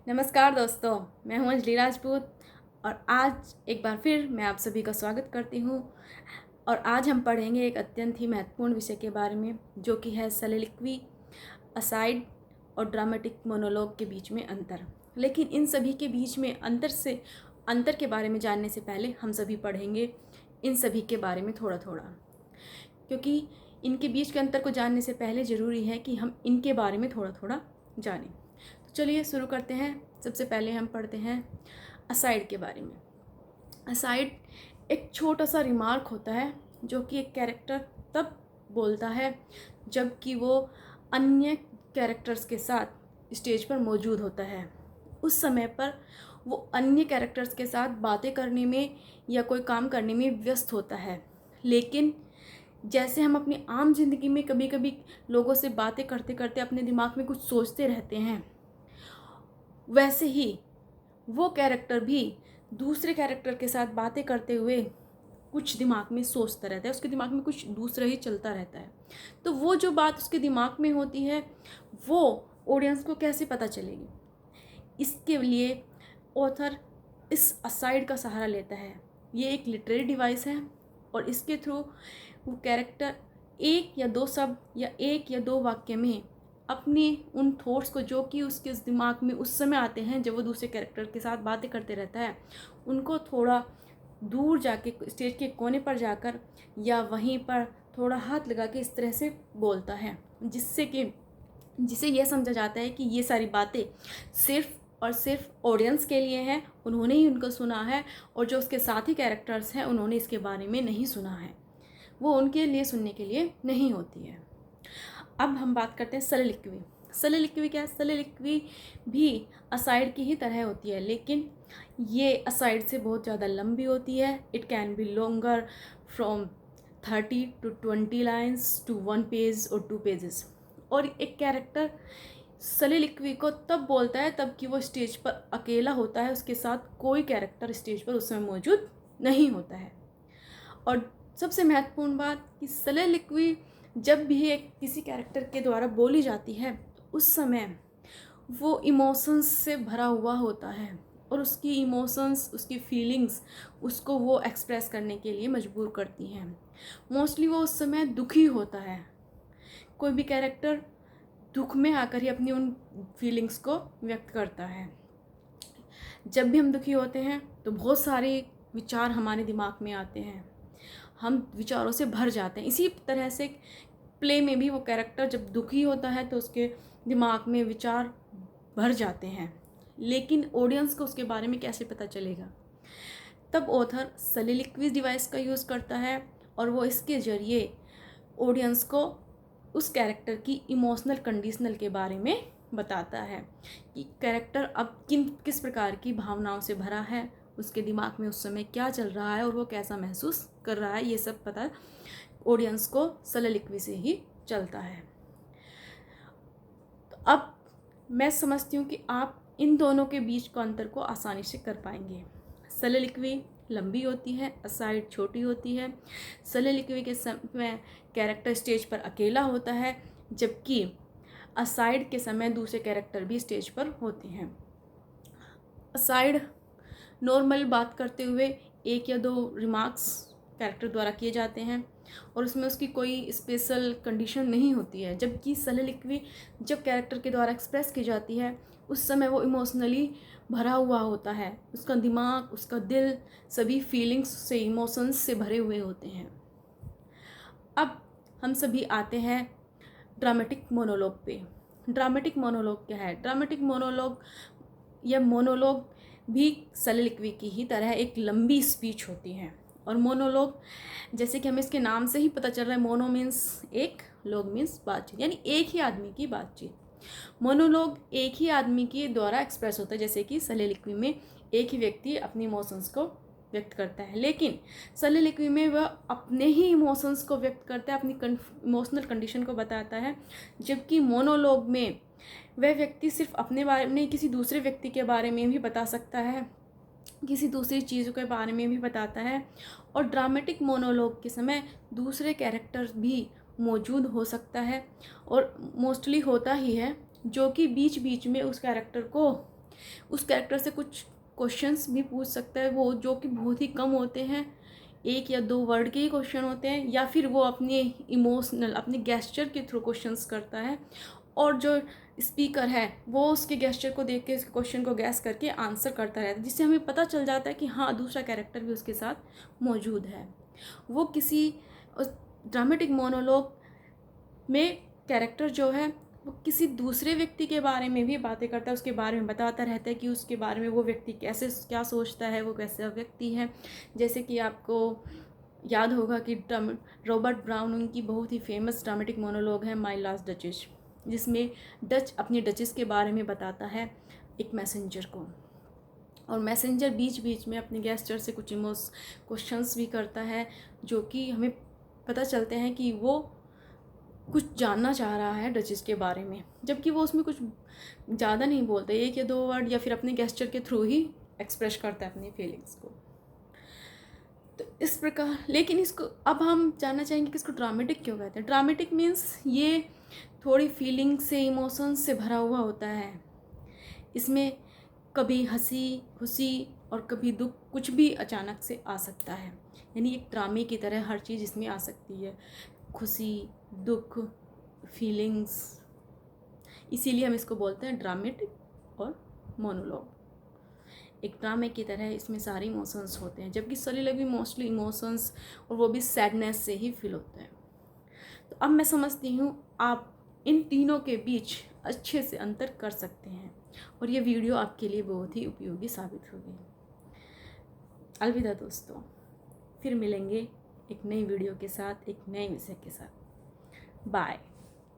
नमस्कार दोस्तों, मैं हूं अंजलि राजपूत और आज एक बार फिर मैं आप सभी का स्वागत करती हूं। और आज हम पढ़ेंगे एक अत्यंत ही महत्वपूर्ण विषय के बारे में, जो कि है soliloquy, असाइड और ड्रामेटिक मोनोलॉग के बीच में अंतर। लेकिन इन सभी के बीच में अंतर के बारे में जानने से पहले हम सभी पढ़ेंगे इन सभी के बारे में थोड़ा थोड़ा, क्योंकि इनके बीच के अंतर को जानने से पहले ज़रूरी है कि हम इनके बारे में थोड़ा थोड़ा जानें। चलिए शुरू करते हैं। सबसे पहले हम पढ़ते हैं असाइड के बारे में। असाइड एक छोटा सा रिमार्क होता है जो कि एक कैरेक्टर तब बोलता है जबकि वो अन्य कैरेक्टर्स के साथ स्टेज पर मौजूद होता है। उस समय पर वो अन्य कैरेक्टर्स के साथ बातें करने में या कोई काम करने में व्यस्त होता है। लेकिन जैसे हम अपनी आम जिंदगी में कभी कभी लोगों से बातें करते करते अपने दिमाग में कुछ सोचते रहते हैं, वैसे ही वो कैरेक्टर भी दूसरे कैरेक्टर के साथ बातें करते हुए कुछ दिमाग में सोचता रहता है, उसके दिमाग में कुछ दूसरा ही चलता रहता है। तो वो जो बात उसके दिमाग में होती है वो ऑडियंस को कैसे पता चलेगी? इसके लिए ऑथर इस असाइड का सहारा लेता है। ये एक लिटरेरी डिवाइस है और इसके थ्रू वो कैरेक्टर एक या दो शब्द या एक या दो वाक्य में अपनी उन थॉट्स को, जो कि उसके दिमाग में उस समय आते हैं जब वो दूसरे कैरेक्टर के साथ बातें करते रहता है, उनको थोड़ा दूर जाके स्टेज के कोने पर जाकर या वहीं पर थोड़ा हाथ लगा के इस तरह से बोलता है, जिसे यह समझा जाता है कि ये सारी बातें सिर्फ और सिर्फ ऑडियंस के लिए हैं, उन्होंने ही उनको सुना है और जो उसके साथी कैरेक्टर्स हैं उन्होंने इसके बारे में नहीं सुना है, वो उनके लिए सुनने के लिए नहीं होती है। अब हम बात करते हैं soliloquy। soliloquy क्या है? soliloquy भी असाइड की ही तरह होती है, लेकिन ये असाइड से बहुत ज़्यादा लंबी होती है। It can be longer from 30 to 20 lines to 1 page और 2 पेजेस। और एक कैरेक्टर soliloquy को तब बोलता है तब कि वो स्टेज पर अकेला होता है, उसके साथ कोई कैरेक्टर स्टेज पर उस समय मौजूद नहीं होता है। और सबसे महत्वपूर्ण बात कि soliloquy जब भी एक किसी कैरेक्टर के द्वारा बोली जाती है तो उस समय वो इमोशंस से भरा हुआ होता है और उसकी इमोशंस, उसकी फीलिंग्स उसको वो एक्सप्रेस करने के लिए मजबूर करती हैं। मोस्टली वो उस समय दुखी होता है। कोई भी कैरेक्टर दुख में आकर ही अपनी उन फीलिंग्स को व्यक्त करता है। जब भी हम दुखी होते हैं तो बहुत सारे विचार हमारे दिमाग में आते हैं, हम विचारों से भर जाते हैं। इसी तरह से प्ले में भी वो कैरेक्टर जब दुखी होता है तो उसके दिमाग में विचार भर जाते हैं, लेकिन ऑडियंस को उसके बारे में कैसे पता चलेगा? तब ऑथर soliloquy डिवाइस का यूज़ करता है और वो इसके ज़रिए ऑडियंस को उस कैरेक्टर की इमोशनल कंडीशनल के बारे में बताता है कि कैरेक्टर अब किस प्रकार की भावनाओं से भरा है, उसके दिमाग में उस समय क्या चल रहा है और वो कैसा महसूस कर रहा है। ये सब पता ऑडियंस को soliloquy से ही चलता है। तो अब मैं समझती हूँ कि आप इन दोनों के बीच को अंतर को आसानी से कर पाएंगे। soliloquy लंबी होती है, असाइड छोटी होती है। soliloquy के समय कैरेक्टर स्टेज पर अकेला होता है, जबकि असाइड के समय दूसरे कैरेक्टर भी स्टेज पर होते हैं। असाइड नॉर्मल बात करते हुए एक या दो रिमार्क्स कैरेक्टर द्वारा किए जाते हैं और उसमें उसकी कोई स्पेशल कंडीशन नहीं होती है, जबकि soliloquy जब कैरेक्टर के द्वारा एक्सप्रेस की जाती है उस समय वो इमोशनली भरा हुआ होता है, उसका दिमाग, उसका दिल सभी फीलिंग्स से, इमोशंस से भरे हुए होते हैं। अब हम सभी आते हैं ड्रामेटिक मोनोलॉग पे। ड्रामेटिक मोनोलॉग क्या है? ड्रामेटिक मोनोलॉग या मोनोलॉग भी soliloquy की ही तरह एक लंबी स्पीच होती है। और मोनोलॉग, जैसे कि हमें इसके नाम से ही पता चल रहा है, मोनो मीन्स एक, लॉग मीन्स बातचीत, यानी एक ही आदमी की बातचीत। मोनोलॉग एक ही आदमी के द्वारा एक्सप्रेस होता है, जैसे कि soliloquy में एक ही व्यक्ति अपनी इमोशंस को व्यक्त करता है, लेकिन soliloquy में वह अपने ही इमोशंस को व्यक्त करता है, अपनी इमोशनल कंडीशन को बताता है, जबकि मोनोलॉग में वह व्यक्ति सिर्फ अपने बारे में नहीं, किसी दूसरे व्यक्ति के बारे में भी बता सकता है, किसी दूसरी चीज़ के बारे में भी बताता है। और ड्रामेटिक मोनोलॉग के समय दूसरे कैरेक्टर भी मौजूद हो सकता है और मोस्टली होता ही है, जो कि बीच बीच में उस कैरेक्टर को उस कैरेक्टर से कुछ क्वेश्चंस भी पूछ सकता है वो, जो कि बहुत ही कम होते हैं, 1 या 2 वर्ड के ही क्वेश्चन होते हैं, या फिर वो अपने इमोशनल अपने गेस्चर के थ्रू क्वेश्चंस करता है, और जो स्पीकर है वो उसके गेस्चर को देख के उसके क्वेश्चन को गैस करके आंसर करता रहता है, जिससे हमें पता चल जाता है कि हाँ दूसरा कैरेक्टर भी उसके साथ मौजूद है। वो किसी ड्रामेटिक मोनोलॉग में कैरेक्टर जो है वो किसी दूसरे व्यक्ति के बारे में भी बातें करता है, उसके बारे में बताता रहता है कि उसके बारे में वो व्यक्ति कैसे क्या सोचता है, वो कैसा व्यक्ति है। जैसे कि आपको याद होगा कि रॉबर्ट ब्राउन उनकी बहुत ही फेमस ड्रामेटिक मोनोलॉग है माय लास्ट डचेस, जिसमें डच अपनी डचेस के बारे में बताता है एक मैसेंजर को, और मैसेंजर बीच बीच में अपने गेस्चर से कुछ क्वेश्चंस भी करता है, जो कि हमें पता चलते हैं कि वो कुछ जानना चाह रहा है डचेस के बारे में, जबकि वो उसमें कुछ ज़्यादा नहीं बोलता, 1 या 2 वर्ड या फिर अपने गेस्चर के थ्रू ही एक्सप्रेस करता है अपनी फीलिंग्स को। तो इस प्रकार, लेकिन इसको अब हम जानना चाहेंगे कि इसको ड्रामेटिक क्यों कहते हैं। ड्रामेटिक मीन्स ये थोड़ी फीलिंग से, इमोशंस से भरा हुआ होता है। इसमें कभी हंसी खुशी और कभी दुख, कुछ भी अचानक से आ सकता है, यानी एक ड्रामे की तरह हर चीज़ इसमें आ सकती है, खुशी दुख फीलिंग्स, इसीलिए हम इसको बोलते हैं ड्रामेटिक और मोनोलॉग। एक ड्रामे की तरह इसमें सारे इमोशंस होते हैं, जबकि सलीलवी मोस्टली इमोशंस और वो भी सैडनेस से ही फील होते हैं। तो अब मैं समझती हूँ आप इन तीनों के बीच अच्छे से अंतर कर सकते हैं, और ये वीडियो आपके लिए बहुत ही उपयोगी साबित होगी। अलविदा दोस्तों, फिर मिलेंगे एक नई वीडियो के साथ, एक नए विषय के साथ। बाय।